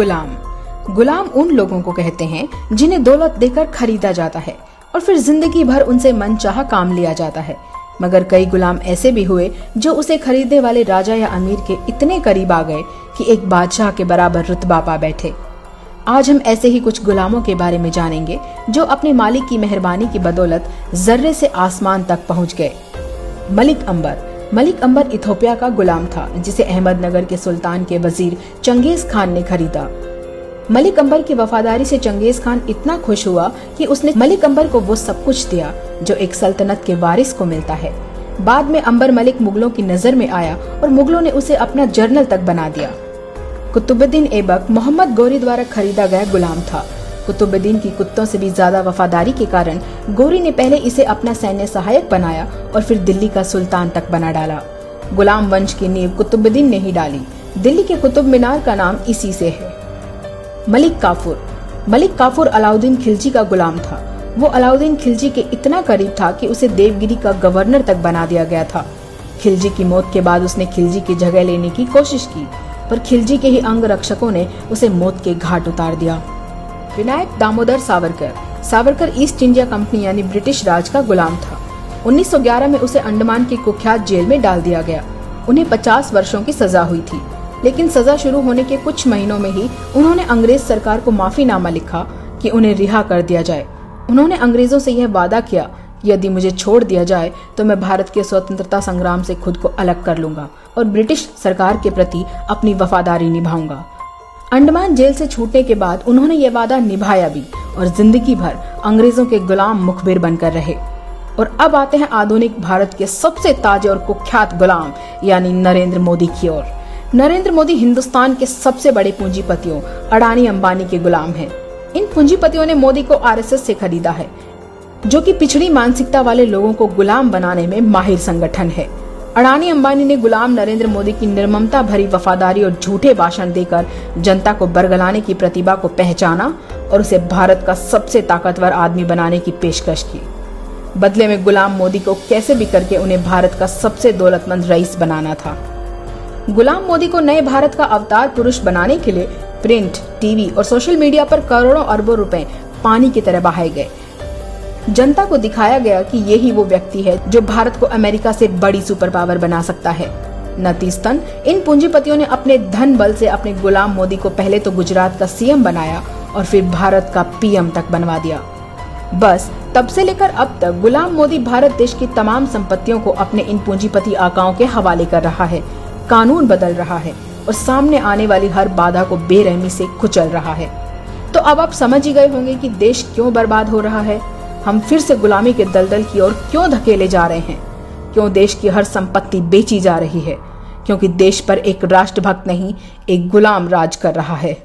गुलाम उन लोगों को कहते हैं जिन्हें दौलत देकर खरीदा जाता है और फिर जिंदगी भर उनसे मनचाहा काम लिया जाता है। मगर कई गुलाम ऐसे भी हुए जो उसे खरीदने वाले राजा या अमीर के इतने करीब आ गए कि एक बादशाह के बराबर रुतबा पा बैठे। आज हम ऐसे ही कुछ गुलामों के बारे में जानेंगे जो अपने मालिक की मेहरबानी की बदौलत जर्रे से आसमान तक पहुंच गए। मलिक अंबर इथोपिया का गुलाम था जिसे अहमदनगर के सुल्तान के वजीर चंगेज खान ने खरीदा। मलिक अंबर की वफादारी से चंगेज खान इतना खुश हुआ कि उसने मलिक अंबर को वो सब कुछ दिया जो एक सल्तनत के वारिस को मिलता है। बाद में अंबर मलिक मुगलों की नजर में आया और मुगलों ने उसे अपना जनरल तक बना दिया। कुतुबुद्दीन ऐबक मोहम्मद गौरी द्वारा खरीदा गया गुलाम था। कुतुबुद्दीन की कुत्तों से भी ज्यादा वफादारी के कारण गौरी ने पहले इसे अपना सैन्य सहायक बनाया और फिर दिल्ली का सुल्तान तक बना डाला। गुलाम वंश की नींव कुतुबुद्दीन ने ही डाली। दिल्ली के कुतुब मीनार का नाम इसी से है। मलिक काफूर अलाउद्दीन खिलजी का गुलाम था। वो अलाउद्दीन खिलजी के इतना करीब था कि उसे देवगिरी का गवर्नर तक बना दिया गया था। खिलजी की मौत के बाद उसने खिलजी की जगह लेने की कोशिश की, पर खिलजी के ही अंग रक्षकों ने उसे मौत के घाट उतार दिया। Vinayak Damodar Savarkar east India company यानी ब्रिटिश राज का गुलाम था। 1911 में उसे अंडमान की कुख्यात जेल में डाल दिया गया। उन्हें 50 वर्षों की सजा हुई थी, लेकिन सजा शुरू होने के कुछ महीनों में ही उन्होंने अंग्रेज सरकार को माफीनामा लिखा कि उन्हें रिहा कर दिया जाए। उन्होंने अंग्रेजों से यह वादा किया कि यदि मुझे छोड़ दिया जाए तो मैं भारत के स्वतंत्रता संग्राम से खुद को अलग कर लूंगा और ब्रिटिश सरकार के प्रति अपनी वफादारी निभाऊंगा। अंडमान जेल से छूटने के बाद उन्होंने ये वादा निभाया भी और जिंदगी भर अंग्रेजों के गुलाम मुखबिर बनकर रहे। और अब आते हैं आधुनिक भारत के सबसे ताजे और कुख्यात गुलाम यानी नरेंद्र मोदी की ओर। नरेंद्र मोदी हिंदुस्तान के सबसे बड़े पूंजीपतियों अडानी अंबानी के गुलाम हैं। इन पूंजीपतियों ने मोदी को आरएसएस से खरीदा है, जो कि पिछड़ी मानसिकता वाले लोगों को गुलाम बनाने में माहिर संगठन है। अडानी अंबानी ने गुलाम नरेंद्र मोदी की निर्ममता भरी वफादारी और झूठे भाषण देकर जनता को बरगलाने की प्रतिभा को पहचाना और उसे भारत का सबसे ताकतवर आदमी बनाने की पेशकश की। बदले में गुलाम मोदी को कैसे भी करके उन्हें भारत का सबसे दौलतमंद रईस बनाना था। गुलाम मोदी को नए भारत का अवतार पुरुष बनाने के लिए प्रिंट, टीवी और सोशल मीडिया पर करोड़ों अरबों रुपए पानी की तरह बहाए गए। जनता को दिखाया गया कि यही वो व्यक्ति है जो भारत को अमेरिका से बड़ी सुपर पावर बना सकता है। नतीजतन इन पूंजीपतियों ने अपने धन बल से अपने गुलाम मोदी को पहले तो गुजरात का सीएम बनाया और फिर भारत का पीएम तक बनवा दिया। बस तब से लेकर अब तक गुलाम मोदी भारत देश की तमाम संपत्तियों को अपने इन पूंजीपति आकाओं के हवाले कर रहा है, कानून बदल रहा है और सामने आने वाली हर बाधा को बेरहमी से कुचल रहा है। तो अब आप समझ ही गए होंगे कि देश क्यों बर्बाद हो रहा है, हम फिर से गुलामी के दलदल की ओर क्यों धकेले जा रहे हैं, क्यों देश की हर संपत्ति बेची जा रही है, क्योंकि देश पर एक राष्ट्रभक्त नहीं, एक गुलाम राज कर रहा है।